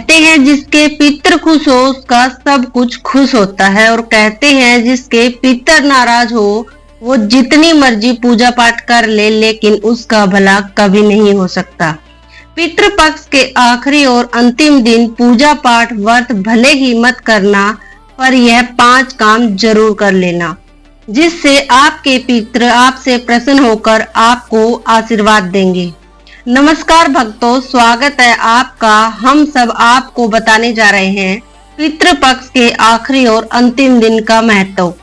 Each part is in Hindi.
कहते हैं जिसके पितर खुश हो उसका सब कुछ खुश होता है, और कहते हैं जिसके पितर नाराज हो वो जितनी मर्जी पूजा पाठ कर ले लेकिन उसका भला कभी नहीं हो सकता। पितृपक्ष के आखिरी और अंतिम दिन पूजा पाठ व्रत भले ही मत करना, पर यह 5 काम जरूर कर लेना, जिससे आपके पितृ आपसे प्रसन्न होकर आपको आशीर्वाद देंगे। नमस्कार भक्तों, स्वागत है आपका। हम सब आपको बताने जा रहे हैं पितृपक्ष के आखिरी और अंतिम दिन का महत्व।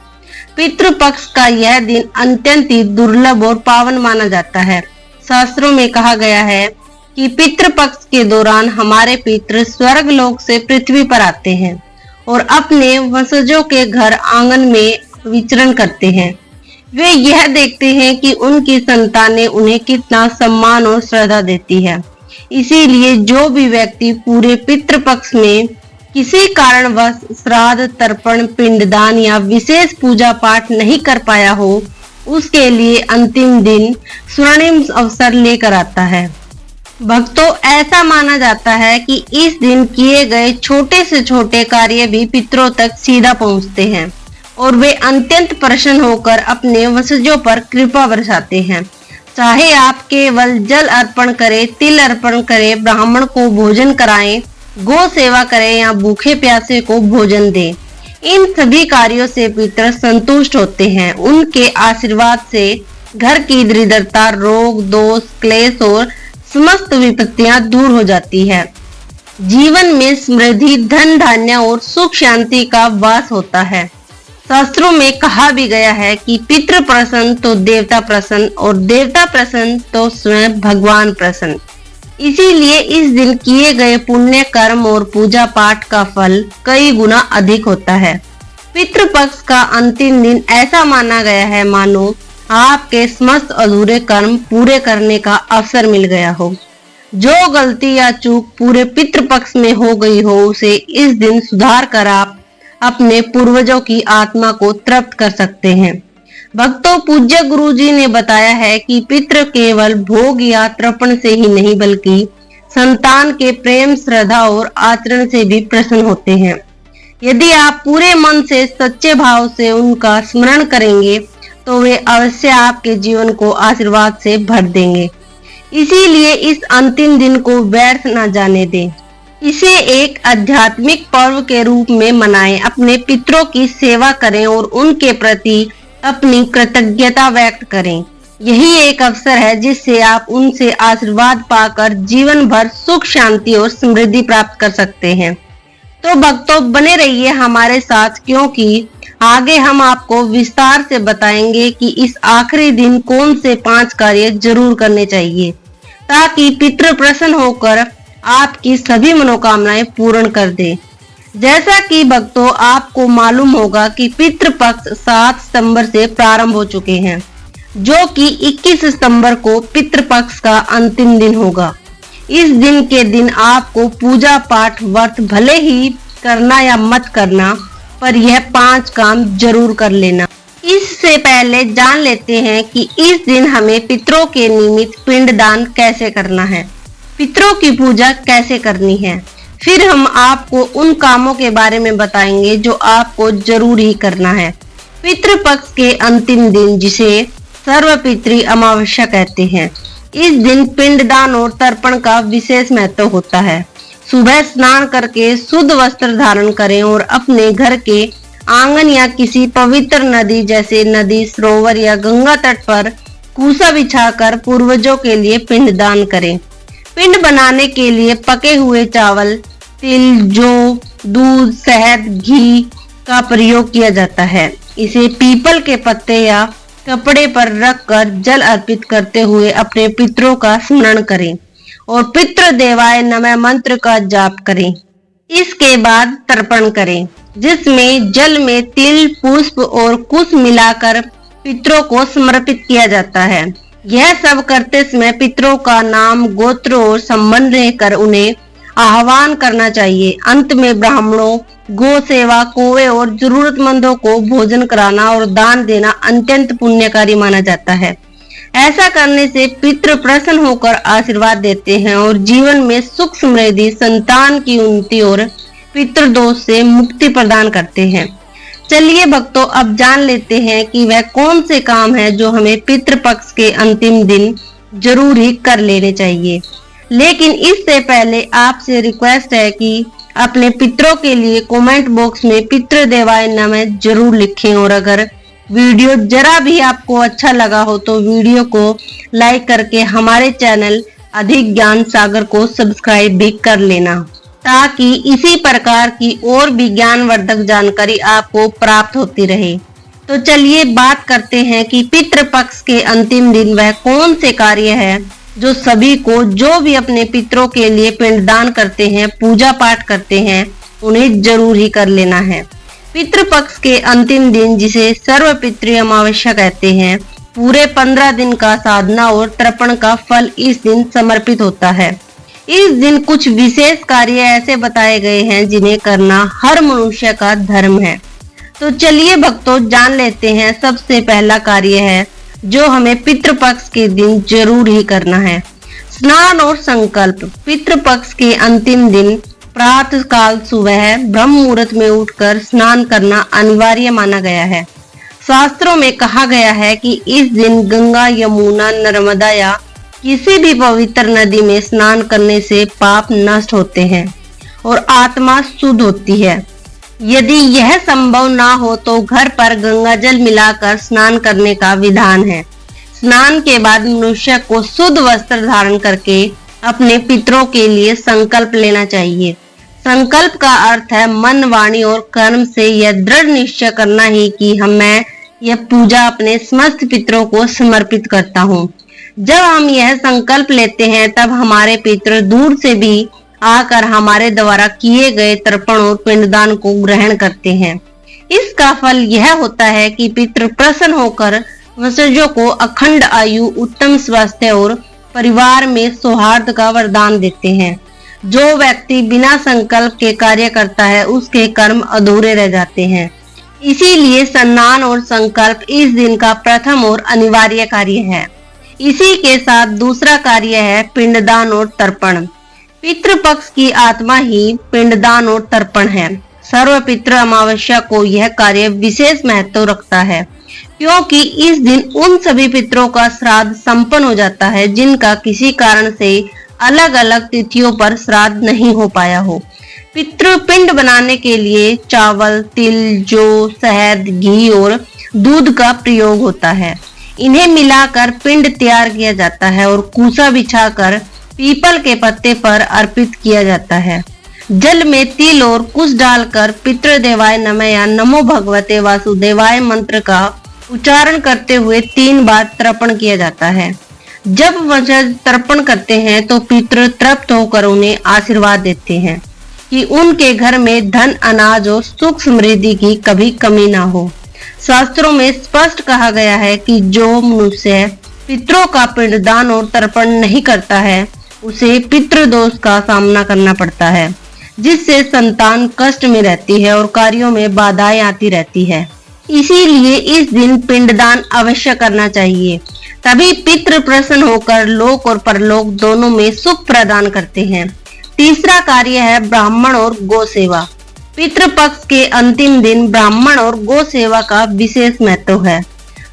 पितृपक्ष का यह दिन अत्यंत ही दुर्लभ और पावन माना जाता है। शास्त्रों में कहा गया है कि पितृपक्ष के दौरान हमारे पितृ स्वर्ग लोक से पृथ्वी पर आते हैं और अपने वंशजों के घर आंगन में विचरण करते हैं। वे यह देखते हैं कि उनकी संतानें उन्हें कितना सम्मान और श्रद्धा देती है। इसीलिए जो भी व्यक्ति पूरे पितृपक्ष में किसी कारणवश श्राद्ध, तर्पण, पिंडदान या विशेष पूजा पाठ नहीं कर पाया हो, उसके लिए अंतिम दिन स्वर्णिम अवसर लेकर आता है। भक्तों, ऐसा माना जाता है कि इस दिन किए गए छोटे से छोटे कार्य भी पितरों तक सीधा पहुंचते हैं और वे अत्यंत प्रसन्न होकर अपने वंशजों पर कृपा बरसाते हैं। चाहे आप केवल जल अर्पण करें, तिल अर्पण करें, ब्राह्मण को भोजन कराएं, गौ सेवा करें या भूखे प्यासे को भोजन दें, इन सभी कार्यों से पितर संतुष्ट होते हैं। उनके आशीर्वाद से घर की दरिद्रता, रोग, दोष, क्लेश और समस्त विपत्तियां दूर हो जाती है। जीवन में समृद्धि, धन धान्य और सुख शांति का वास होता है। शास्त्रों में कहा भी गया है कि पितृ प्रसन्न तो देवता प्रसन्न, और देवता प्रसन्न तो स्वयं भगवान प्रसन्न। इसीलिए इस दिन किए गए पुण्य कर्म और पूजा पाठ का फल कई गुना अधिक होता है। पितृपक्ष का अंतिम दिन ऐसा माना गया है मानो आपके समस्त अधूरे कर्म पूरे करने का अवसर मिल गया हो। जो गलती या चूक पूरे पितृपक्ष में हो गई हो, उसे इस दिन सुधार कर आप अपने पूर्वजों की आत्मा को तृप्त कर सकते हैं। भक्तों, पूज्य गुरुजी ने बताया है कि पितृ केवल भोग या तर्पण से ही नहीं बल्कि संतान के प्रेम, श्रद्धा और आचरण से भी प्रसन्न होते हैं। यदि आप पूरे मन से सच्चे भाव से उनका स्मरण करेंगे तो वे अवश्य आपके जीवन को आशीर्वाद से भर देंगे। इसीलिए इस अंतिम दिन को व्यर्थ न जाने दें। इसे एक आध्यात्मिक पर्व के रूप में मनाएं, अपने पितरों की सेवा करें और उनके प्रति अपनी कृतज्ञता व्यक्त करें। यही एक अवसर है जिससे आप उनसे आशीर्वाद पाकर जीवन भर सुख, शांति और समृद्धि प्राप्त कर सकते हैं। तो भक्तों, बने रहिए हमारे साथ, क्योंकि आगे हम आपको विस्तार से बताएंगे कि इस आखिरी दिन कौन से 5 कार्य जरूर करने चाहिए ताकि पितृ प्रसन्न होकर आपकी सभी मनोकामनाएं पूर्ण कर दे। जैसा कि भक्तों आपको मालूम होगा कि पितृपक्ष 7 सितंबर से प्रारंभ हो चुके हैं, जो कि 21 सितंबर को पितृपक्ष का अंतिम दिन होगा। इस दिन के दिन आपको पूजा पाठ व्रत भले ही करना या मत करना, पर यह 5 काम जरूर कर लेना। इससे पहले जान लेते हैं कि इस दिन हमें पितरों के निमित्त पिंडदान कैसे करना है, पितरों की पूजा कैसे करनी है। फिर हम आपको उन कामों के बारे में बताएंगे जो आपको जरूर ही करना है। पितृपक्ष के अंतिम दिन, जिसे सर्वपितृ अमावस्या कहते हैं, इस दिन पिंडदान और तर्पण का विशेष महत्व होता है। सुबह स्नान करके शुद्ध वस्त्र धारण करें और अपने घर के आंगन या किसी पवित्र नदी जैसे नदी, सरोवर या गंगा तट पर कूसा बिछाकर पूर्वजों के लिए पिंडदान करें। पिंड बनाने के लिए पके हुए चावल, तिल, जौ, दूध, शहद, घी का प्रयोग किया जाता है। इसे पीपल के पत्ते या कपड़े पर रखकर जल अर्पित करते हुए अपने पितरों का स्मरण करें और पितृ देवाय नमः मंत्र का जाप करें। इसके बाद तर्पण करें, जिसमें जल में तिल, पुष्प और कुश मिलाकर पितरों को समर्पित किया जाता है। यह सब करते समय पितरों का नाम, गोत्र और संबंध लेकर उन्हें आह्वान करना चाहिए। अंत में ब्राह्मणों, गौ सेवा, कौवे और जरूरतमंदों को भोजन कराना और दान देना अत्यंत पुण्यकारी माना जाता है। ऐसा करने से पितृ प्रसन्न होकर आशीर्वाद देते हैं और जीवन में सुख समृद्धि, संतान की उन्नति और पितृदोष से मुक्ति प्रदान करते हैं। चलिए भक्तों, अब जान लेते हैं कि वह कौन से काम है जो हमें पितृपक्ष के अंतिम दिन जरूर ही कर लेने चाहिए। लेकिन इससे पहले आपसे रिक्वेस्ट है कि अपने पितरों के लिए कमेंट बॉक्स में पितृदेवाय नमः जरूर लिखें और अगर वीडियो जरा भी आपको अच्छा लगा हो तो वीडियो को लाइक करके हमारे चैनल अधिक ज्ञान सागर को सब्सक्राइब भी कर लेना, ताकि इसी प्रकार की और भी ज्ञानवर्धक जानकारी आपको प्राप्त होती रहे। तो चलिए बात करते हैं कि पितृपक्ष के अंतिम दिन वह कौन से कार्य है जो सभी को, जो भी अपने पितरों के लिए पिंडदान करते हैं, पूजा पाठ करते हैं, उन्हें जरूर ही कर लेना है। पितृपक्ष के अंतिम दिन, जिसे सर्व पितृ अमावस्या कहते हैं, पूरे 15 दिन का साधना और तर्पण का फल इस दिन समर्पित होता है। इस दिन कुछ विशेष कार्य ऐसे बताए गए हैं जिन्हें करना हर मनुष्य का धर्म है। तो चलिए भक्तों, जान लेते हैं। सबसे पहला कार्य है जो हमें पितृपक्ष के दिन जरूर ही करना है, स्नान और संकल्प। पितृपक्ष के अंतिम दिन प्रातः काल सुबह ब्रह्म मुहूर्त में उठकर स्नान करना अनिवार्य माना गया है। शास्त्रों में कहा गया है कि इस दिन गंगा, यमुना, नर्मदा या किसी भी पवित्र नदी में स्नान करने से पाप नष्ट होते हैं और आत्मा शुद्ध होती है। यदि यह संभव ना हो तो घर पर गंगा जल मिलाकर स्नान करने का विधान है। स्नान के बाद मनुष्य को शुद्ध वस्त्र धारण करके अपने पितरों के लिए संकल्प लेना चाहिए। संकल्प का अर्थ है मन, वाणी और कर्म से यह दृढ़ निश्चय करना ही कि मैं यह पूजा अपने समस्त पितरों को समर्पित करता हूँ। जब हम यह संकल्प लेते हैं तब हमारे पितर दूर से भी आकर हमारे द्वारा किए गए तर्पण और पिंडदान को ग्रहण करते हैं। इसका फल यह होता है कि पितृ प्रसन्न होकर वंशजों को अखंड आयु, उत्तम स्वास्थ्य और परिवार में सौहार्द का वरदान देते हैं। जो व्यक्ति बिना संकल्प के कार्य करता है उसके कर्म अधूरे रह जाते हैं। इसीलिए स्नान और संकल्प इस दिन का प्रथम और अनिवार्य कार्य है। इसी के साथ दूसरा कार्य है पिंडदान और तर्पण। पितृपक्ष की आत्मा ही पिंडदान और तर्पण है। सर्व पितृ अमावस्या को यह कार्य विशेष महत्व रखता है, क्योंकि इस दिन उन सभी पितरों का श्राद्ध संपन्न हो जाता है जिनका किसी कारण से अलग अलग तिथियों पर श्राद्ध नहीं हो पाया हो। पितृपिंड बनाने के लिए चावल, तिल, जौ, शहद, घी और दूध का प्रयोग होता है। इन्हें मिलाकर पिंड तैयार किया जाता है और कूसा बिछाकर पीपल के पत्ते पर अर्पित किया जाता है। जल में तिल और कुश डालकर पितृदेवाय नमः या नमो भगवते वासुदेवाय मंत्र का उच्चारण करते हुए 3 बार तर्पण किया जाता है। जब वंशज तर्पण करते हैं तो पितृ तृप्त होकर उन्हें आशीर्वाद देते हैं कि उनके घर में धन, अनाज और सुख समृद्धि की कभी कमी ना हो। शास्त्रों में स्पष्ट कहा गया है कि जो मनुष्य पितरों का पिंडदान और तर्पण नहीं करता है उसे पितृदोष का सामना करना पड़ता है, जिससे संतान कष्ट में रहती है और कार्यों में बाधाएं आती रहती है। इसीलिए इस दिन पिंडदान अवश्य करना चाहिए, तभी पितृ प्रसन्न होकर लोक और परलोक दोनों में सुख प्रदान करते हैं। तीसरा कार्य है ब्राह्मण और गौ सेवा। पितृपक्ष के अंतिम दिन ब्राह्मण और गौ सेवा का विशेष महत्व है।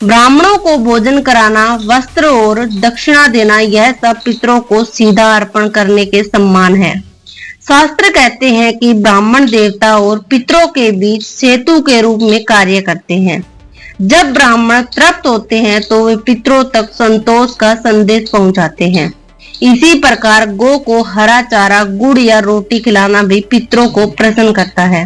ब्राह्मणों को भोजन कराना, वस्त्र और दक्षिणा देना, यह सब पितरों को सीधा अर्पण करने के समान है। शास्त्र कहते हैं कि ब्राह्मण देवता और पितरों के बीच सेतु के रूप में कार्य करते हैं। जब ब्राह्मण तृप्त होते हैं तो वे पितरों तक संतोष का संदेश पहुंचाते हैं। इसी प्रकार गौ को हरा चारा, गुड़ या रोटी खिलाना भी पितरों को प्रसन्न करता है,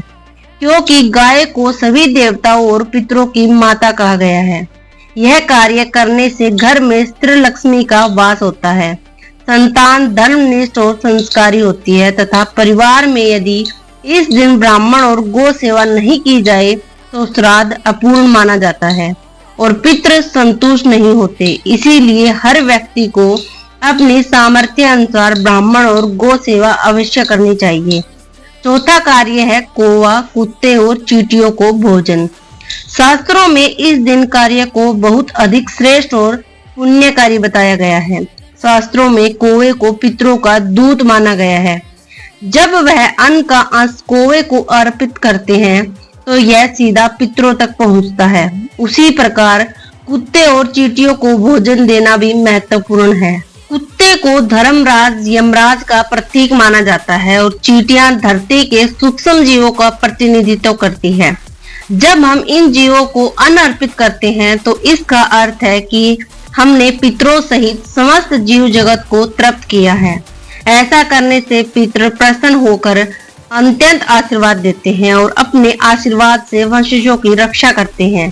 क्योंकि गाय को सभी देवताओं और पितरों की माता कहा गया है। यह कार्य करने से घर में स्त्री लक्ष्मी का वास होता है, संतान धर्मनिष्ठ और संस्कारी होती है तथा परिवार में यदि इस दिन ब्राह्मण और गौ सेवा नहीं की जाए तो श्राद्ध अपूर्ण माना जाता है और पितृ संतुष्ट नहीं होते। इसीलिए हर व्यक्ति को अपनी सामर्थ्य अनुसार ब्राह्मण और गौ सेवा अवश्य करनी चाहिए। चौथा कार्य है कौवा, कुत्ते और चींटियों को भोजन। शास्त्रों में इस दिन कार्य को बहुत अधिक श्रेष्ठ और पुण्यकारी बताया गया है। शास्त्रों में कौवे को पितरों का दूत माना गया है। जब वह अन्न का अंश कौवे को अर्पित करते हैं तो यह सीधा पितरों तक पहुंचता है। उसी प्रकार कुत्ते और चींटियों को भोजन देना भी महत्वपूर्ण है। कुत्ते को धर्मराज यमराज का प्रतीक माना जाता है और चींटियां धरती के सूक्ष्म जीवों का प्रतिनिधित्व करती है। जब हम इन जीवों को अन्न अर्पित करते हैं तो इसका अर्थ है कि हमने पितरों सहित समस्त जीव जगत को तृप्त किया है। ऐसा करने से पितर प्रसन्न होकर अत्यंत आशीर्वाद देते हैं और अपने आशीर्वाद से वंशजों की रक्षा करते हैं।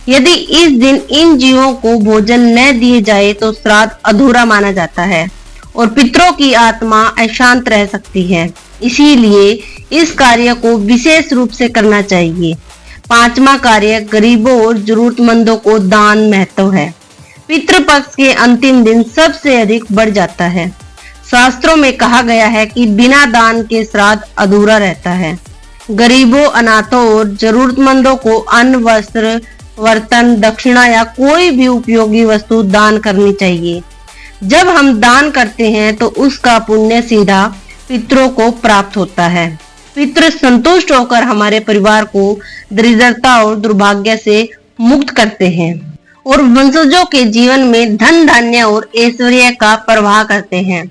यदि इस दिन इन जीवों को भोजन न दिए जाए तो श्राद्ध अधूरा माना जाता है और पितरों की आत्मा अशांत रह सकती है। इसीलिए इस कार्य को विशेष रूप से करना चाहिए। पांचवा कार्य गरीबों और जरूरतमंदों को दान महत्व है। पितृपक्ष के अंतिम दिन सबसे अधिक बढ़ जाता है। शास्त्रों में कहा गया है कि बिना दान के श्राद्ध अधूरा रहता है। गरीबों, अनाथों और जरूरतमंदों को अन्न, वस्त्र, बर्तन, दक्षिणा या कोई भी उपयोगी वस्तु दान करनी चाहिए। जब हम दान करते हैं तो उसका पुण्य सीधा पितरों को प्राप्त होता है। पितृ संतुष्ट होकर हमारे परिवार को दरिद्रता और दुर्भाग्य से मुक्त करते हैं और वंशजों के जीवन में धन, धान्य और ऐश्वर्य का प्रवाह करते हैं।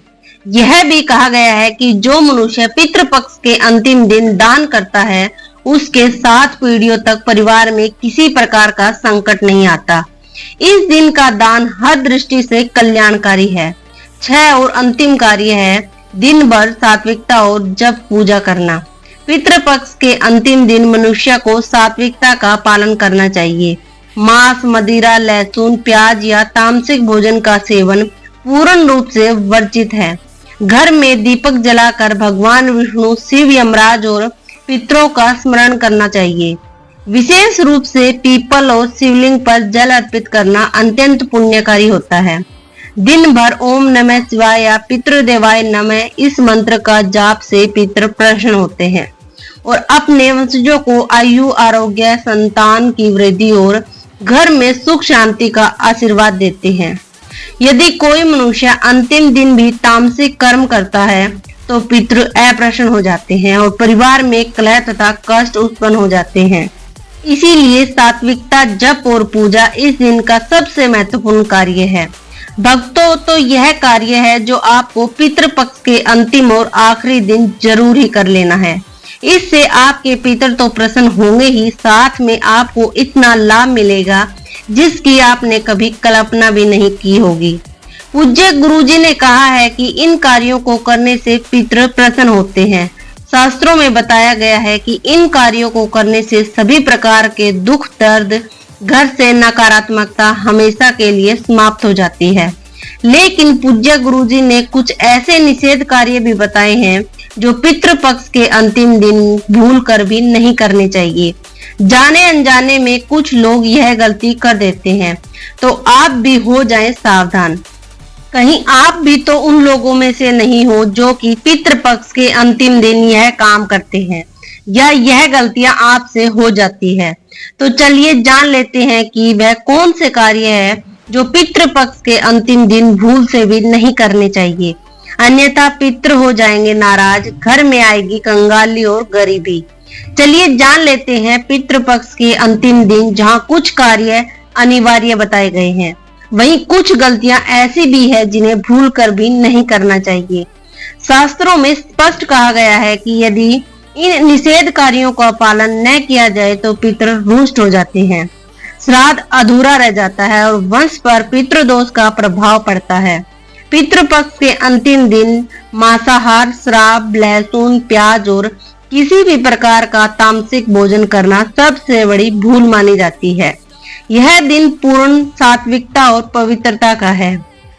यह भी कहा गया है कि जो मनुष्य पितृपक्ष के अंतिम दिन दान करता है उसके 7 पीढ़ियों तक परिवार में किसी प्रकार का संकट नहीं आता। इस दिन का दान हर दृष्टि से कल्याणकारी है। 6 और अंतिम कार्य है दिन भर सात्विकता और जप पूजा करना। पितृपक्ष के अंतिम दिन मनुष्य को सात्विकता का पालन करना चाहिए। मांस, मदिरा, लहसुन, प्याज या तामसिक भोजन का सेवन पूर्ण रूप से वर्जित है। घर में दीपक जलाकर भगवान विष्णु, शिव, यमराज और पितरों का स्मरण करना चाहिए। विशेष रूप से पीपल और शिवलिंग पर जल अर्पित करना अत्यंत पुण्यकारी होता है। दिन भर ओम नमः शिवाय या पितृदेवाय नमः इस मंत्र का जाप से पितर प्रसन्न होते हैं और अपने वंशजों को आयु, आरोग्य, संतान की वृद्धि और घर में सुख शांति का आशीर्वाद देते हैं। यदि कोई मनुष्य अंतिम दिन भी तामसिक कर्म करता है तो पितृ अप्रसन्न हो जाते हैं और परिवार में कलह तथा कष्ट उत्पन्न हो जाते हैं। इसीलिए सात्विकता, जप और पूजा इस दिन का सबसे महत्वपूर्ण कार्य है। भक्तों, तो यह कार्य है जो आपको पितृपक्ष के अंतिम और आखिरी दिन जरूर ही कर लेना है। इससे आपके पितर तो प्रसन्न होंगे ही, साथ में आपको इतना लाभ मिलेगा जिसकी आपने कभी कल्पना भी नहीं की होगी। पूज्य गुरुजी ने कहा है कि इन कार्यों को करने से पितर प्रसन्न होते हैं। शास्त्रों में बताया गया है कि इन कार्यों को करने से सभी प्रकार के दुख, दर्द, घर से नकारात्मकता हमेशा के लिए समाप्त हो जाती है। लेकिन पूज्य गुरुजी ने कुछ ऐसे निषेध कार्य भी बताए हैं जो पितृपक्ष के अंतिम दिन भूल कर भी नहीं करने चाहिए। जाने अनजाने में कुछ लोग यह गलती कर देते हैं, तो आप भी हो जाएं सावधान। कहीं आप भी तो उन लोगों में से नहीं हो जो कि पितृपक्ष के अंतिम दिन यह काम करते हैं या यह गलतियां आपसे हो जाती है। तो चलिए जान लेते हैं कि वह कौन से कार्य है जो पितृपक्ष के अंतिम दिन भूल से भी नहीं करने चाहिए, अन्यथा पितृ हो जाएंगे नाराज, घर में आएगी कंगाली और गरीबी। चलिए जान लेते हैं पितृपक्ष के अंतिम दिन जहां कुछ कार्य अनिवार्य बताए गए हैं, वहीं कुछ गलतियां ऐसी भी है जिन्हें भूल कर भी नहीं करना चाहिए। शास्त्रों में स्पष्ट कहा गया है कि यदि इन निषेध कार्यों का पालन न किया जाए तो पितृ रुष्ट हो जाते हैं, श्राद्ध अधूरा रह जाता है और वंश पर पितृदोष का प्रभाव पड़ता है। पितृपक्ष के अंतिम दिन मांसाहार, श्राप, लहसुन, प्याज और किसी भी प्रकार का तामसिक भोजन करना सबसे बड़ी भूल मानी जाती है। यह दिन पूर्ण सात्विकता और पवित्रता का है।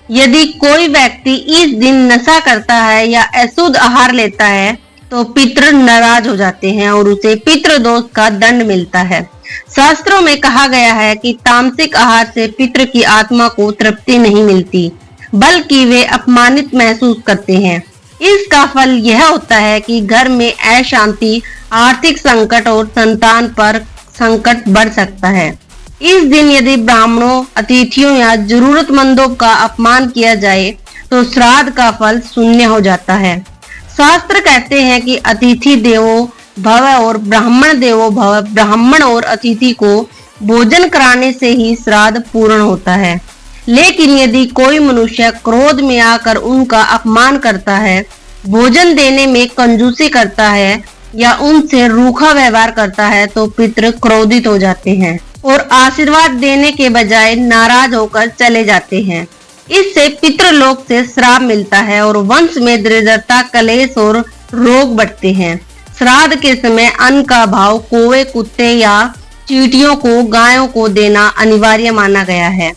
यदि कोई व्यक्ति इस दिन नशा करता है या अशुद्ध आहार लेता है तो पितृ नाराज हो जाते हैं और उसे पितृदोष का दंड मिलता है। शास्त्रों में कहा गया है कि तामसिक आहार से पितृ की आत्मा को तृप्ति नहीं मिलती, बल्कि वे अपमानित महसूस करते हैं। इसका फल यह होता है कि घर में अशांति, आर्थिक संकट और संतान पर संकट बढ़ सकता है। इस दिन यदि ब्राह्मणों, अतिथियों या जरूरतमंदों का अपमान किया जाए तो श्राद्ध का फल शून्य हो जाता है। शास्त्र कहते हैं कि अतिथि देवो भव और ब्राह्मण देवो भव। ब्राह्मण और अतिथि को भोजन कराने से ही श्राद्ध पूर्ण होता है। लेकिन यदि कोई मनुष्य क्रोध में आकर उनका अपमान करता है, भोजन देने में कंजूसी करता है या उनसे रूखा व्यवहार करता है तो पितृ क्रोधित हो जाते हैं और आशीर्वाद देने के बजाय नाराज होकर चले जाते हैं। इससे पितृलोक से श्राप मिलता है और वंश में दरिद्रता, कलेश और रोग बढ़ते हैं। श्राद्ध के समय अन्न का भाव कौवे, कुत्ते या चींटियों को, गायों को देना अनिवार्य माना गया है।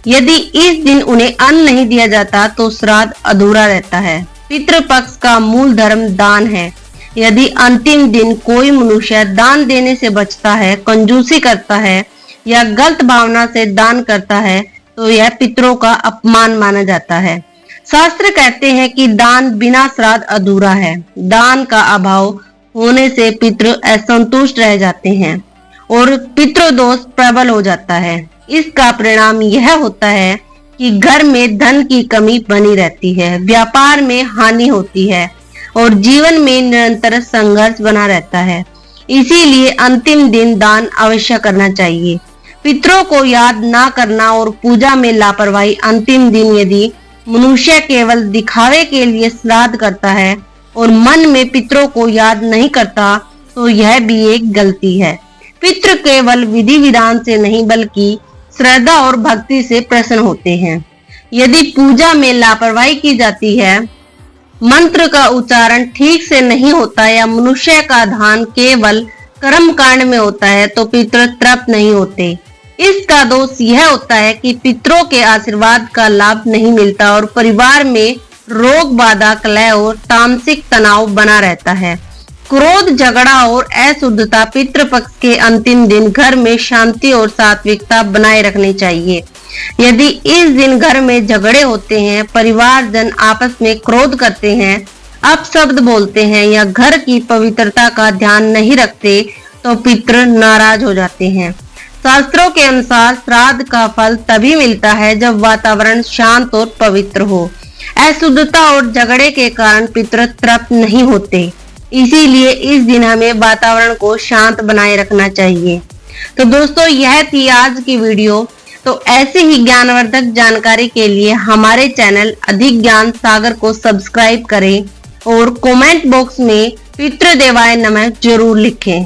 यदि इस दिन उन्हें अन्न नहीं दिया जाता तो श्राद्ध अधूरा रहता है। पितृपक्ष का मूल धर्म दान है। यदि अंतिम दिन कोई मनुष्य दान देने से बचता है, कंजूसी करता है या गलत भावना से दान करता है तो यह पितरों का अपमान माना जाता है। शास्त्र कहते हैं कि दान बिना श्राद्ध अधूरा है। दान का अभाव होने से पितृ असंतुष्ट रह जाते हैं और पितृदोष प्रबल हो जाता है। इसका परिणाम यह होता है कि घर में धन की कमी बनी रहती है, व्यापार में हानि होती है और जीवन में निरंतर संघर्ष बना रहता है। इसीलिए अंतिम दिन दान अवश्य करना चाहिए। पितरों को याद ना करना और पूजा में लापरवाही। अंतिम दिन यदि मनुष्य केवल दिखावे के लिए श्राद्ध करता है और मन में पितरों को याद नहीं करता तो यह भी एक गलती है। पितृ केवल विधि विधान से नहीं बल्कि श्रद्धा और भक्ति से प्रसन्न होते हैं। यदि पूजा में लापरवाही की जाती है, मंत्र का उच्चारण ठीक से नहीं होता या मनुष्य का ध्यान केवल कर्म कांड में होता है तो पितृ तृप्त नहीं होते। इसका दोष यह होता है कि पितरों के आशीर्वाद का लाभ नहीं मिलता और परिवार में रोग, बाधा, कलह और तामसिक तनाव बना रहता है। क्रोध, झगड़ा और अशुद्धता। पितृपक्ष के अंतिम दिन घर में शांति और सात्विकता बनाए रखनी चाहिए। यदि इस दिन घर में झगड़े होते हैं, परिवारजन आपस में क्रोध करते हैं, अपशब्द बोलते हैं या घर की पवित्रता का ध्यान नहीं रखते तो पितृ नाराज हो जाते हैं। शास्त्रों के अनुसार श्राद्ध का फल तभी मिलता है जब वातावरण शांत और पवित्र हो। अशुद्धता और झगड़े के कारण पितृ तृप्त नहीं होते। इसीलिए इस दिन हमें वातावरण को शांत बनाए रखना चाहिए। तो दोस्तों, यह थी आज की वीडियो। तो ऐसे ही ज्ञानवर्धक जानकारी के लिए हमारे चैनल अधिक ज्ञान सागर को सब्सक्राइब करें और कमेंट बॉक्स में पितृदेवाय नमः जरूर लिखें।